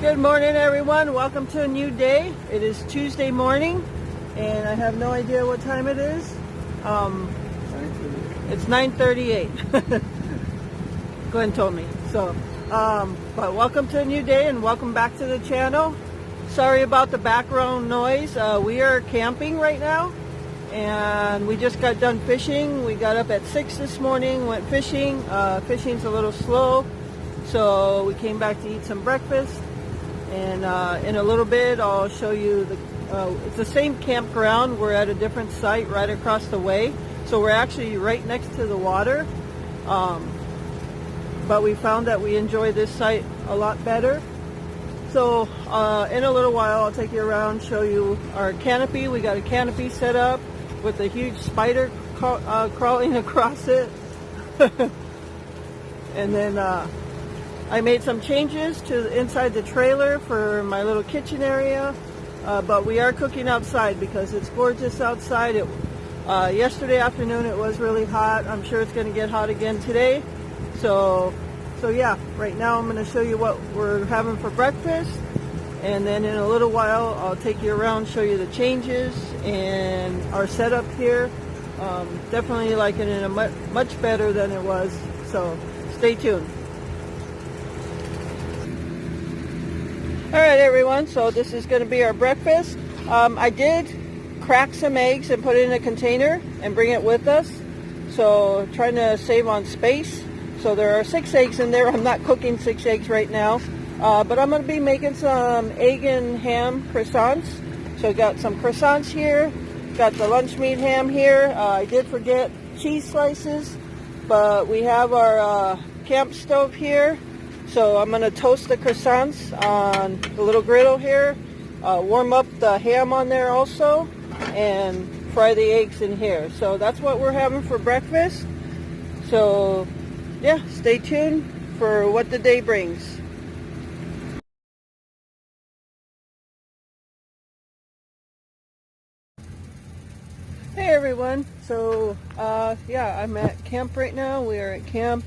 Good morning, everyone. Welcome to a new day. It is Tuesday morning, and I have no idea what time it is. It's 9:38. Glenn told me. So, but welcome to a new day, and welcome back to the channel. Sorry about the background noise. We are camping right now, and we just got done fishing. We got up at 6 this morning, went fishing. Fishing's a little slow, so we came back to eat some breakfast. And in a little bit, I'll show you it's the same campground. We're at a different site right across the way. So we're actually right next to the water. But we found that we enjoy this site a lot better. So in a little while, I'll take you around, show you our canopy. We got a canopy set up with a huge spider crawling across it. And then I made some changes to inside the trailer for my little kitchen area, but we are cooking outside because it's gorgeous outside. Yesterday afternoon it was really hot. I'm sure it's going to get hot again today. So yeah, right now I'm going to show you what we're having for breakfast, and then in a little while I'll take you around, show you the changes and our setup here. Definitely liking it much better than it was, so stay tuned. All right, everyone, so this is going to be our breakfast. I did crack some eggs and put it in a container and bring it with us, so trying to save on space. So there are 6 eggs in there. I'm not cooking 6 eggs right now, but I'm going to be making some egg and ham croissants. So I got some croissants here, got the lunch meat ham here. I did forget cheese slices, but we have our camp stove here. So I'm going to toast the croissants on the little griddle here, warm up the ham on there also, and fry the eggs in here. So that's what we're having for breakfast. So yeah, stay tuned for what the day brings. Hey everyone, so yeah, I'm at camp right now. We are at camp.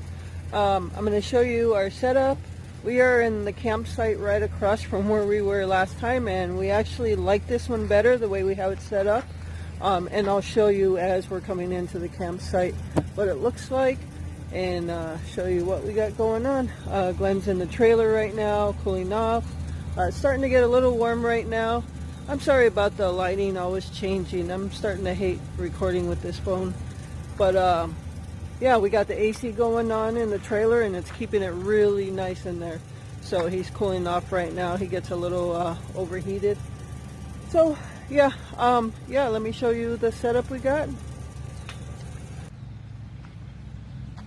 I'm going to show you our setup. We are in the campsite right across from where we were last time, and we actually like this one better, the way we have it set up. And I'll show you as we're coming into the campsite what it looks like, and show you what we got going on. Glenn's in the trailer right now, cooling off. It's starting to get a little warm right now. I'm sorry about the lighting always changing. I'm starting to hate recording with this phone. But yeah, we got the AC going on in the trailer, and it's keeping it really nice in there. So he's cooling off right now. He gets a little overheated. So yeah, yeah, let me show you the setup we got.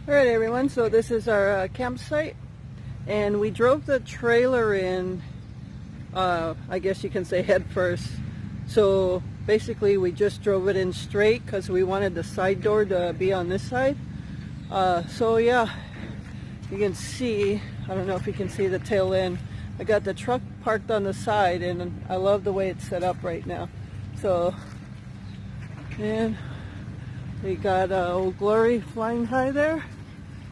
All right, everyone, so this is our campsite, and we drove the trailer in, I guess you can say head first. So basically we just drove it in straight because we wanted the side door to be on this side. So yeah, you can see, I don't know if you can see the tail end. I got the truck parked on the side, and I love the way it's set up right now. So, and we got Old Glory flying high there,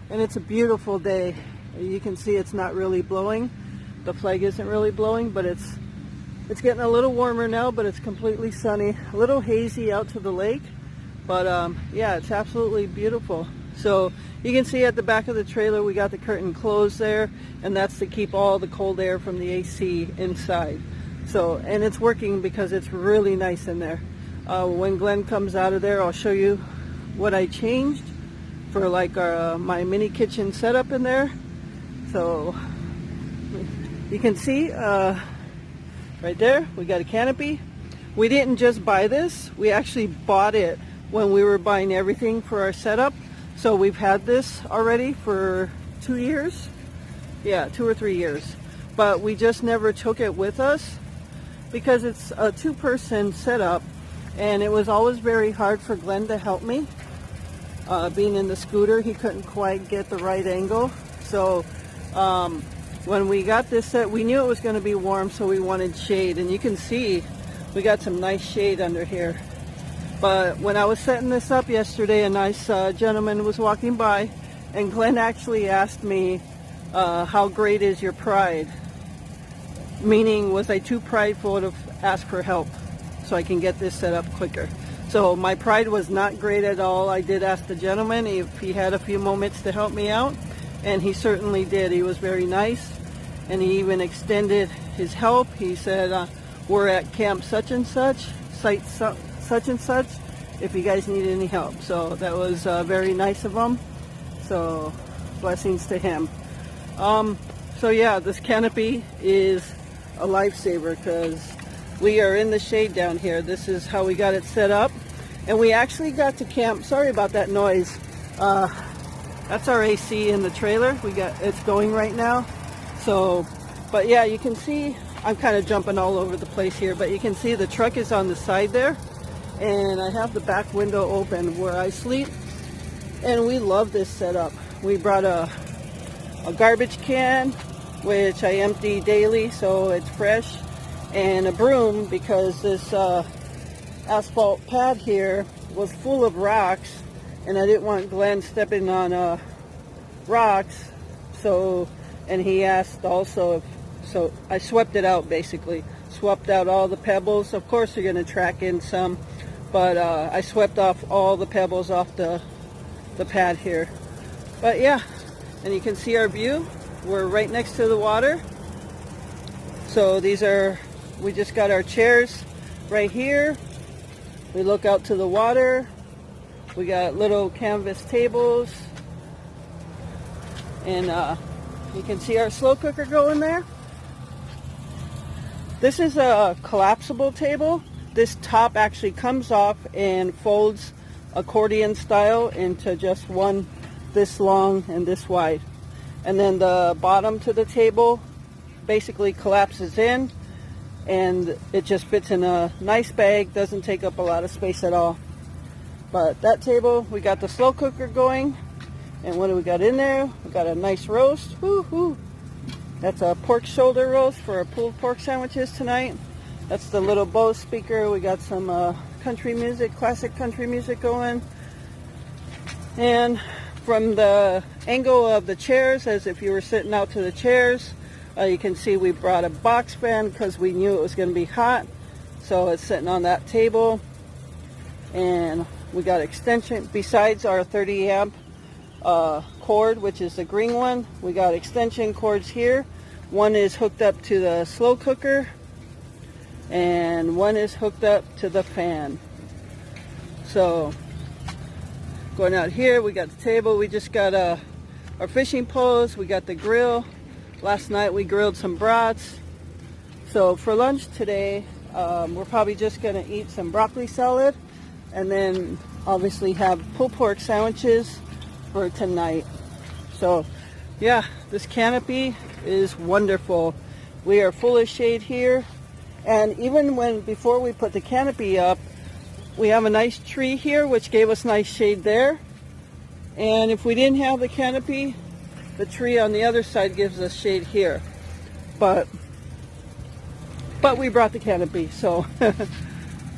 and it's a beautiful day. You can see it's not really blowing. The flag isn't really blowing, but it's getting a little warmer now, but it's completely sunny. A little hazy out to the lake, but yeah, it's absolutely beautiful. So you can see at the back of the trailer we got the curtain closed there, and that's to keep all the cold air from the AC inside. So, and it's working because it's really nice in there. When Glenn comes out of there, I'll show you what I changed for like my mini kitchen setup in there. So you can see right there we got a canopy. We didn't just buy this, we actually bought it when we were buying everything for our setup. So we've had this already for 2 years. Yeah, 2 or 3 years. But we just never took it with us because it's a 2-person setup, and it was always very hard for Glenn to help me. Being in the scooter, he couldn't quite get the right angle. So when we got this set, we knew it was going to be warm, so we wanted shade. And you can see we got some nice shade under here. But when I was setting this up yesterday, a nice gentleman was walking by, and Glenn actually asked me, how great is your pride? Meaning, was I too prideful to ask for help so I can get this set up quicker? So my pride was not great at all. I did ask the gentleman if he had a few moments to help me out, and he certainly did. He was very nice, and he even extended his help. He said, we're at camp such and such, site such and such, if you guys need any help. So that was very nice of him. So blessings to him. So yeah, this canopy is a lifesaver because we are in the shade down here. This is how we got it set up, and we actually got to camp. Sorry about that noise. That's our AC in the trailer. It's going right now. So, but yeah, you can see I'm kind of jumping all over the place here, but you can see the truck is on the side there, and I have the back window open where I sleep, and we love this setup. We brought a garbage can, which I empty daily so it's fresh, and a broom because this asphalt pad here was full of rocks, and I didn't want Glenn stepping on rocks. So, and he asked also so I swept it out, basically swept out all the pebbles. Of course you're going to track in some, but I swept off all the pebbles off the pad here. But yeah, and you can see our view. We're right next to the water. So we just got our chairs right here. We look out to the water. We got little canvas tables, and you can see our slow cooker going there. This is a collapsible table. This top actually comes off and folds accordion style into just one this long and this wide. And then the bottom to the table basically collapses in, and it just fits in a nice bag, doesn't take up a lot of space at all. But that table, we got the slow cooker going, and what do we got in there? We got a nice roast. Woo-hoo. That's a pork shoulder roast for our pulled pork sandwiches tonight. That's the little Bose speaker. We got some country music, classic country music going. And from the angle of the chairs, as if you were sitting out to the chairs, you can see we brought a box fan because we knew it was going to be hot. So it's sitting on that table. And we got extension, besides our 30 amp cord, which is the green one, we got extension cords here. One is hooked up to the slow cooker, and one is hooked up to the fan. So going out here, we got the table. We just got our fishing poles. We got the grill. Last night we grilled some brats. So for lunch today, we're probably just going to eat some broccoli salad, and then obviously have pulled pork sandwiches for tonight. So yeah, this canopy is wonderful. We are full of shade here, and even before we put the canopy up, we have a nice tree here which gave us nice shade there, and if we didn't have the canopy, the tree on the other side gives us shade here, but we brought the canopy. So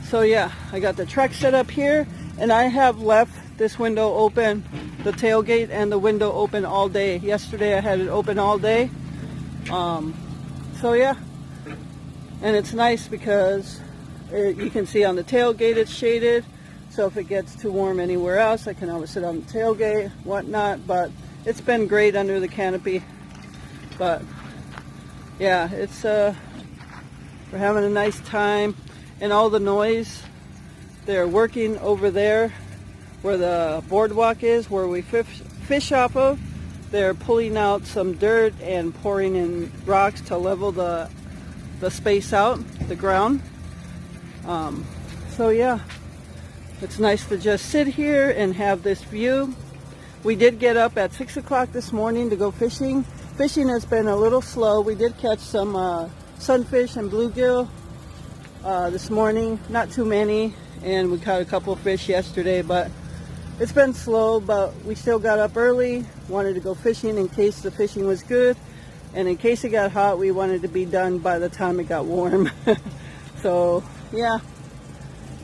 so yeah, I got the truck set up here, and I have left this window open, the tailgate and the window open all day. Yesterday I had it open all day. So yeah, and it's nice because you can see on the tailgate it's shaded, so if it gets too warm anywhere else, I can always sit on the tailgate, whatnot. But it's been great under the canopy. But yeah, it's we're having a nice time. And all the noise, they're working over there where the boardwalk is, where we fish off of. They're pulling out some dirt and pouring in rocks to level the space out, the ground. So yeah, it's nice to just sit here and have this view. We did get up at 6 o'clock this morning to go fishing. Fishing has been a little slow. We did catch some sunfish and bluegill this morning, not too many, and we caught a couple of fish yesterday, but it's been slow. But we still got up early, wanted to go fishing in case the fishing was good, and in case it got hot, we wanted to be done by the time it got warm. So yeah,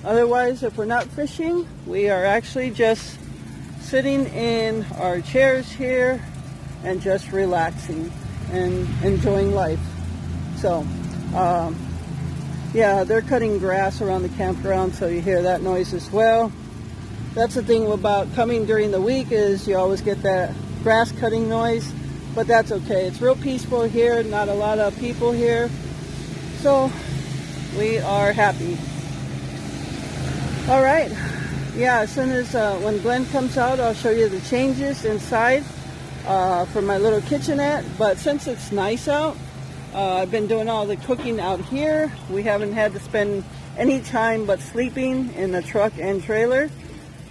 otherwise, if we're not fishing, we are actually just sitting in our chairs here and just relaxing and enjoying life. So Yeah, they're cutting grass around the campground, so you hear that noise as well. That's the thing about coming during the week, is you always get that grass cutting noise, but that's okay. It's real peaceful here, not a lot of people here, so we are happy. All right, yeah, as soon as when Glenn comes out, I'll show you the changes inside for my little kitchenette. But since it's nice out, I've been doing all the cooking out here. We haven't had to spend any time but sleeping in the truck and trailer.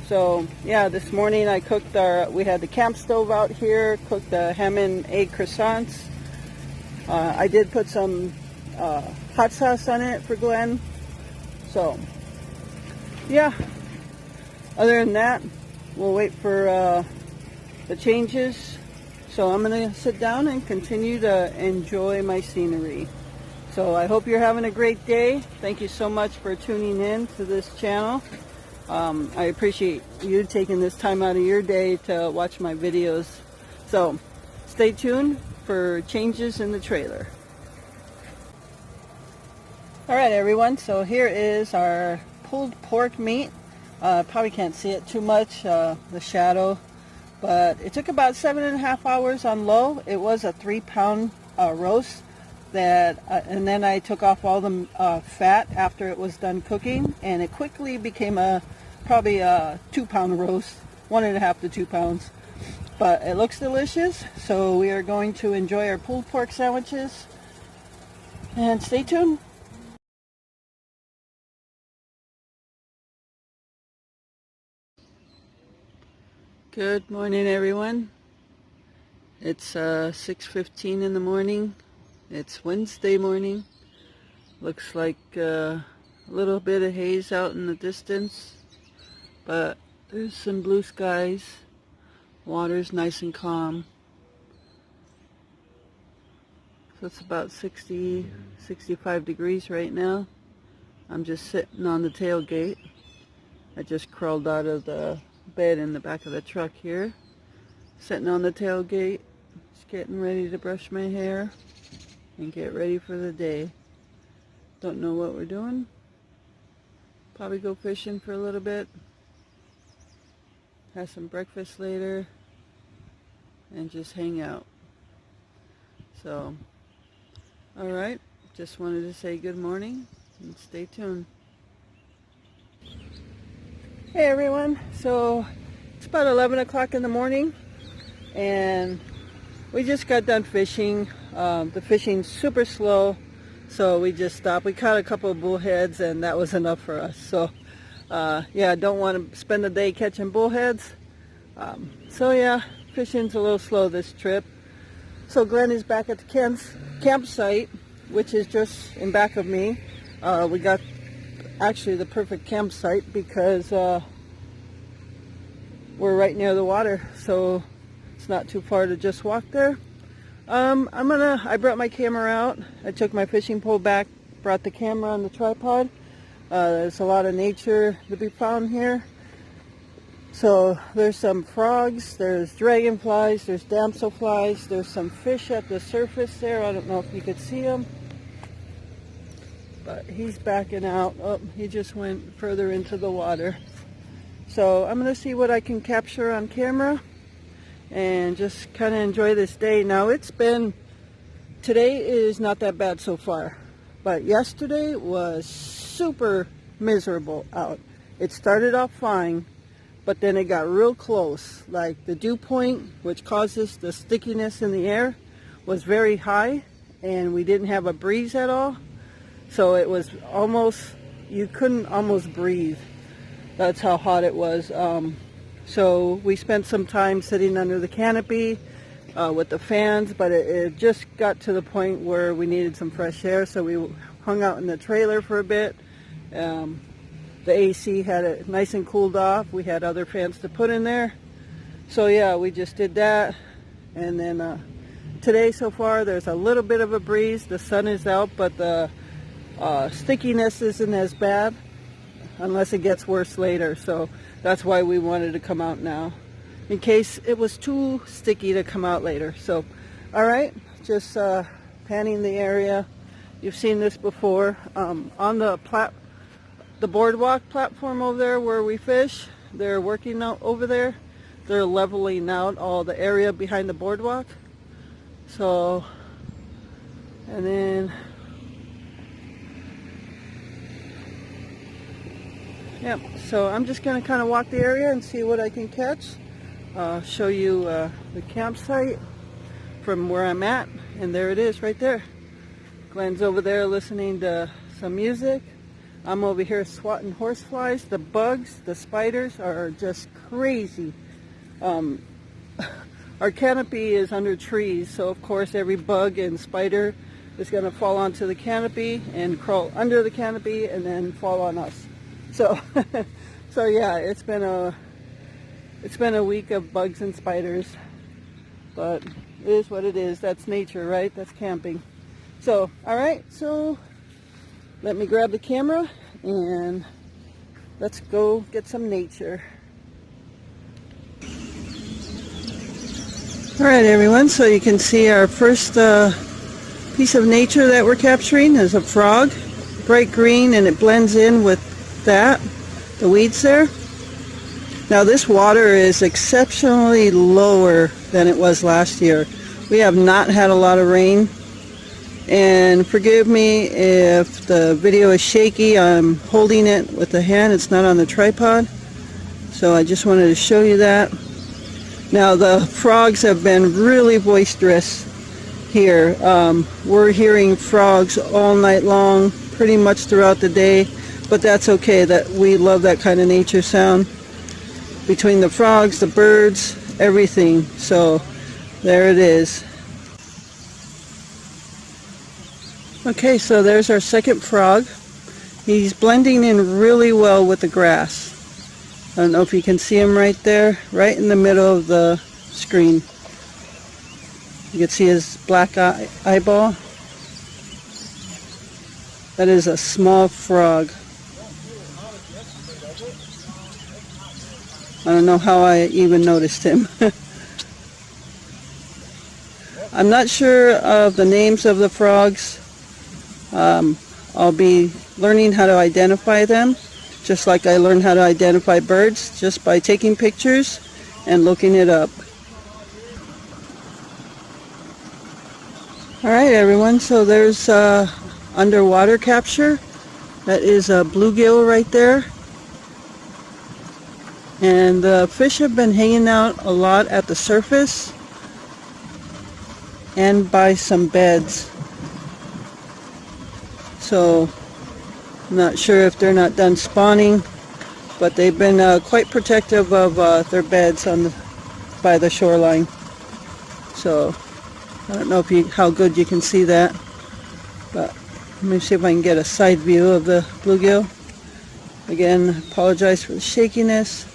So yeah, this morning I cooked we had the camp stove out here, cooked the ham and egg croissants. I did put some hot sauce on it for Glenn. So yeah, other than that, we'll wait for the changes. So I'm going to sit down and continue to enjoy my scenery. So I hope you're having a great day. Thank you so much for tuning in to this channel. I appreciate you taking this time out of your day to watch my videos. So stay tuned for changes in the trailer. Alright everyone, so here is our pulled pork meat. Probably can't see it too much, the shadow. But it took about 7.5 hours on low. It was a 3-pound roast that, and then I took off all the fat after it was done cooking, and it quickly became probably a 2-pound roast, 1.5 to 2 pounds. But it looks delicious, so we are going to enjoy our pulled pork sandwiches. And stay tuned. Good morning everyone. It's 6:15 in the morning. It's Wednesday morning. Looks like a little bit of haze out in the distance, but there's some blue skies. Water's nice and calm. So it's about 65 degrees right now. I'm just sitting on the tailgate. I just crawled out of the bed in the back of the truck here, sitting on the tailgate, just getting ready to brush my hair and get ready for the day. Don't know what we're doing. Probably go fishing for a little bit, have some breakfast later, and just hang out. So alright, just wanted to say good morning and stay tuned. Hey everyone, so it's about 11 o'clock in the morning and we just got done fishing. The fishing's super slow, so we just stopped. We caught a couple of bullheads and that was enough for us. So yeah, don't want to spend the day catching bullheads. So yeah, fishing's a little slow this trip. So Glenn is back at the campsite, which is just in back of me. We got actually the perfect campsite because we're right near the water, so it's not too far to just walk there. I brought my camera out. I took my fishing pole back, brought the camera on the tripod. There's a lot of nature to be found here. So there's some frogs, there's dragonflies, there's damselflies, there's some fish at the surface there. I don't know if you could see them. But he's backing out. Oh, he just went further into the water. So I'm going to see what I can capture on camera and just kind of enjoy this day. Now today is not that bad so far, but yesterday was super miserable out. It started off fine, but then it got real close. Like the dew point, which causes the stickiness in the air, was very high, and we didn't have a breeze at all. So it was almost, you couldn't almost breathe. That's how hot it was. So we spent some time sitting under the canopy with the fans, but it just got to the point where we needed some fresh air, so we hung out in the trailer for a bit. The AC had it nice and cooled off. We had other fans to put in there. So yeah, we just did that. And then today so far there's a little bit of a breeze. The sun is out, but the stickiness isn't as bad unless it gets worse later. So that's why we wanted to come out now, in case it was too sticky to come out later. So alright, just panning the area You've seen this before. On the boardwalk platform over there where we fish, they're working out over there. They're leveling out all the area behind the boardwalk. So, and then, yeah, so I'm just going to kind of walk the area and see what I can catch. Show you the campsite from where I'm at, and there it is right there. Glenn's over there listening to some music. I'm over here swatting horseflies. The bugs, the spiders are just crazy. Our canopy is under trees, so of course every bug and spider is going to fall onto the canopy and crawl under the canopy and then fall on us. So, so yeah, it's been a week of bugs and spiders, but it is what it is. That's nature, right? That's camping. So, all right, so let me grab the camera and let's go get some nature. All right, everyone, so you can see our first piece of nature that we're capturing is a frog, bright green, and it blends in with that, the weeds there. Now this water is exceptionally lower than it was last year. We have not had a lot of rain, and forgive me if the video is shaky. I'm holding it with the hand, it's not on the tripod, so I just wanted to show you that. Now the frogs have been really boisterous here. We're hearing frogs all night long, pretty much throughout the day, but that's okay. That we love that kind of nature sound. Between the frogs, the birds, everything. So there it is. Okay, so there's our second frog. He's blending in really well with the grass. I don't know if you can see him right there, right in the middle of the screen. You can see his black eyeball. That is a small frog. I don't know how I even noticed him. I'm not sure of the names of the frogs. I'll be learning how to identify them, just like I learned how to identify birds, just by taking pictures and looking it up. All right, everyone, so there's underwater capture. That is a bluegill right there. And the fish have been hanging out a lot at the surface and by some beds. So I'm not sure if they're not done spawning, but they've been quite protective of their beds by the shoreline. So I don't know how good you can see that, but let me see if I can get a side view of the bluegill. Again, apologize for the shakiness.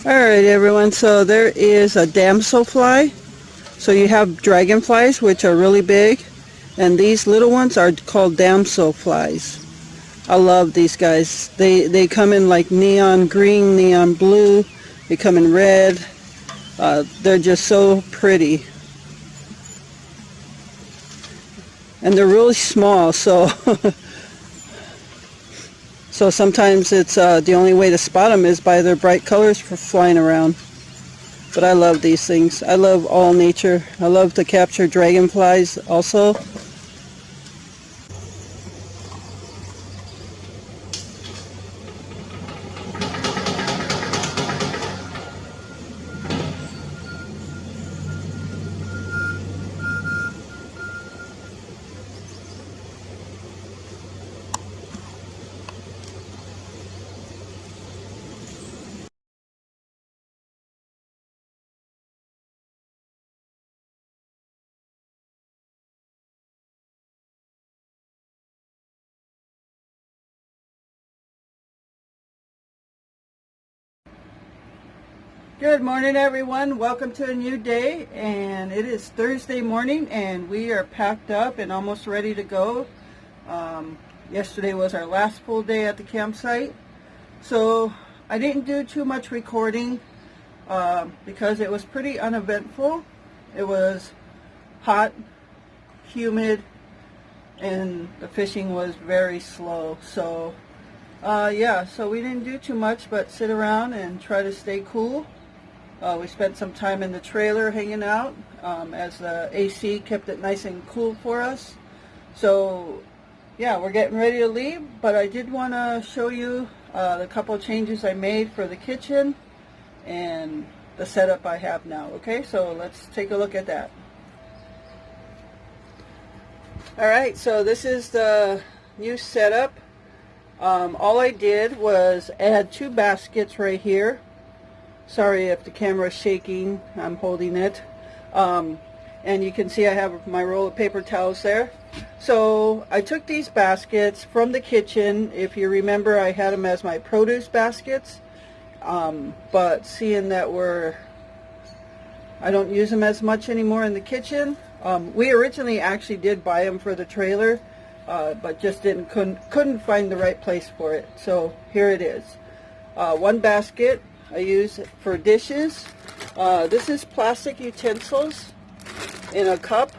Alright, everyone, so there is a damselfly. So you have dragonflies, which are really big, and these little ones are called damselflies. I love these guys. They come in like neon green, neon blue, they come in red. They're just so pretty. And they're really small, so so sometimes it's the only way to spot them is by their bright colors for flying around. But I love these things. I love all nature. I love to capture dragonflies also. Good morning, everyone. Welcome to a new day, and it is Thursday morning and we are packed up and almost ready to go. Yesterday was our last full day at the campsite, so I didn't do too much recording because it was pretty uneventful. It was hot, humid, and the fishing was very slow. So yeah, so we didn't do too much but sit around and try to stay cool. We spent some time in the trailer hanging out as the AC kept it nice and cool for us. So yeah, we're getting ready to leave, but I did want to show you the couple changes I made for the kitchen and the setup I have now. Okay, so let's take a look at that. Alright, so this is the new setup. All I did was add 2 baskets right here. Sorry if the camera is shaking, I'm holding it. And you can see I have my roll of paper towels there. So I took these baskets from the kitchen. If you remember, I had them as my produce baskets. But seeing that I don't use them as much anymore in the kitchen. We originally actually did buy them for the trailer, but just couldn't find the right place for it. So here it is. 1 basket I use for dishes. This is plastic utensils in a cup,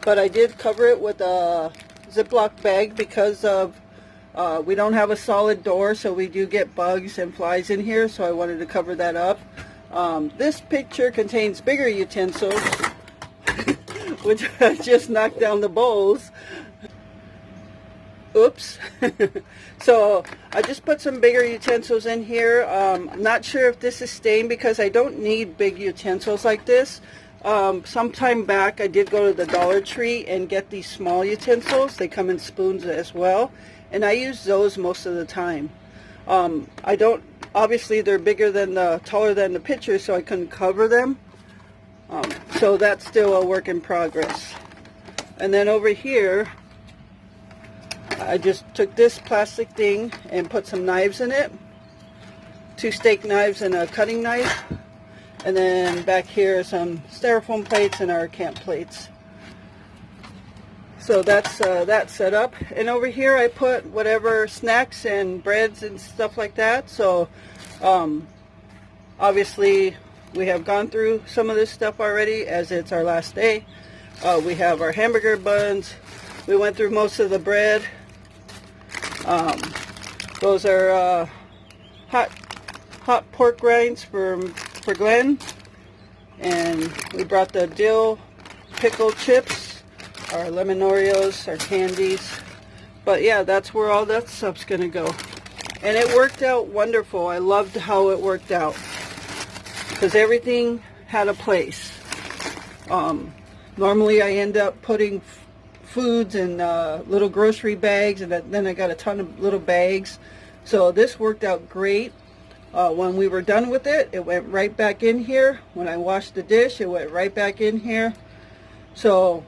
but I did cover it with a Ziploc bag because of we don't have a solid door, so we do get bugs and flies in here, so I wanted to cover that up. This picture contains bigger utensils, which I just knocked down the bowls. Oops. So I just put some bigger utensils in here. I'm not sure if this is staying because I don't need big utensils like this. Some time back I did go to the Dollar Tree and get these small utensils. They come in spoons as well, and I use those most of the time. Obviously they're taller than the picture, so I couldn't cover them. So that's still a work in progress. And then over here I just took this plastic thing and put some knives in it. 2 steak knives and a cutting knife. And then back here some styrofoam plates and our camp plates. So that's that set up. And over here I put whatever snacks and breads and stuff like that. So obviously we have gone through some of this stuff already as it's our last day. We have our hamburger buns. We went through most of the bread. Those are hot pork rinds for Glenn, and we brought the dill pickle chips, our lemon Oreos, our candies. But yeah, that's where all that stuff's gonna go, and it worked out wonderful. I loved how it worked out because everything had a place. Normally I end up putting foods in little grocery bags, and then I got a ton of little bags. So this worked out great. When we were done with it, it went right back in here. When I washed the dish, it went right back in here. So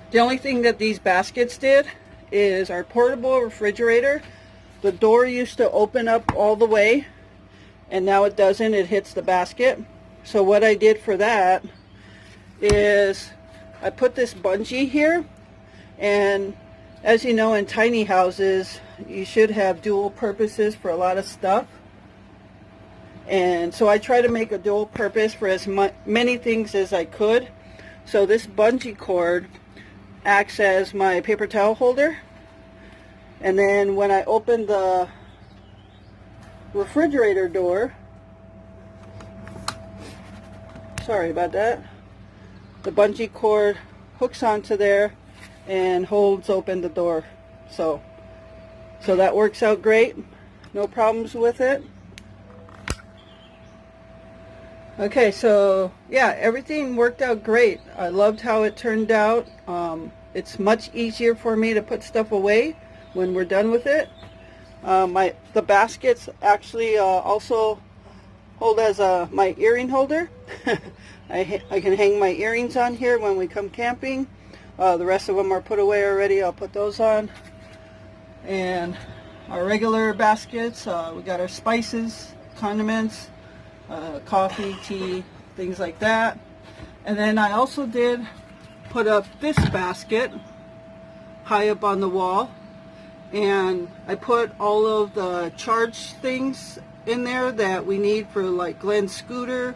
the only thing that these baskets did is our portable refrigerator. The door used to open up all the way, and now it doesn't. It hits the basket. So what I did for that is I put this bungee here, and as you know, in tiny houses you should have dual purposes for a lot of stuff, and so I try to make a dual purpose for as many things as I could. So this bungee cord acts as my paper towel holder, and then when I open the refrigerator door, sorry about that, the bungee cord hooks onto there and holds open the door. So that works out great. No problems with it. Okay, so yeah, everything worked out great. I loved how it turned out. It's much easier for me to put stuff away when we're done with it. The baskets actually also hold as my earring holder. I can hang my earrings on here when we come camping. The rest of them are put away already. I'll put those on. And our regular baskets, we got our spices, condiments, coffee, tea, things like that. And then I also did put up this basket high up on the wall, and I put all of the charge things in there that we need for like Glenn's scooter,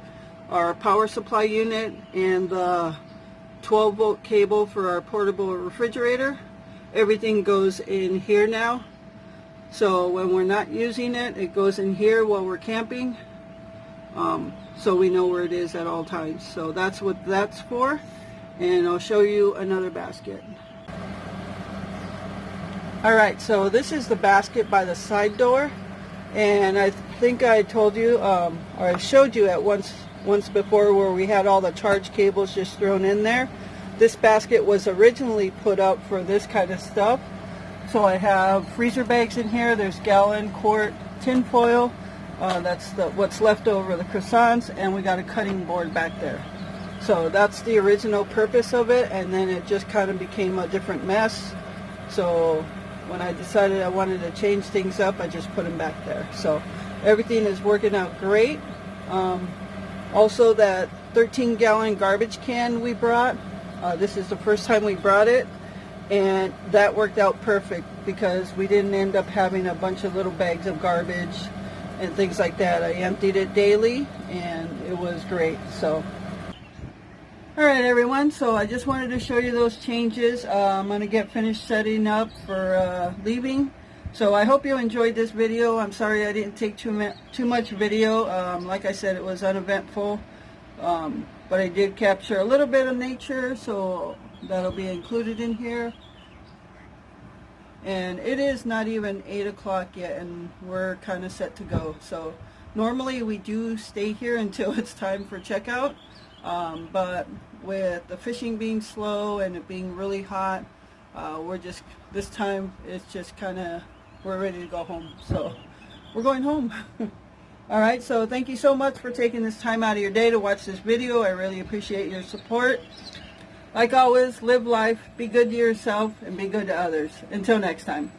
our power supply unit, and the 12-volt cable for our portable refrigerator. Everything goes in here now. So when we're not using it, it goes in here while we're camping. So we know where it is at all times. So that's what that's for. And I'll show you another basket. Alright, so this is the basket by the side door. And I think I told you, or I showed you at once before, where we had all the charge cables just thrown in there. This basket was originally put up for this kind of stuff. So I have freezer bags in here. There's gallon, quart, tin foil. That's what's left over, the croissants, and we got a cutting board back there. So that's the original purpose of it, and then it just kind of became a different mess. So when I decided I wanted to change things up, I just put them back there. So everything is working out great. Also, that 13-gallon garbage can we brought, this is the first time we brought it, and that worked out perfect because we didn't end up having a bunch of little bags of garbage and things like that. I emptied it daily, and it was great. So, all right, everyone. So I just wanted to show you those changes. I'm going to get finished setting up for leaving. So I hope you enjoyed this video. I'm sorry I didn't take too much video. Like I said, it was uneventful, but I did capture a little bit of nature, so that'll be included in here. And it is not even 8 o'clock yet, and we're kind of set to go. So normally we do stay here until it's time for checkout, but with the fishing being slow and it being really hot, we're just, this time it's just kind of, we're ready to go home. So we're going home. All right, so thank you so much for taking this time out of your day to watch this video. I really appreciate your support. Like always, live life, be good to yourself, and be good to others. Until next time.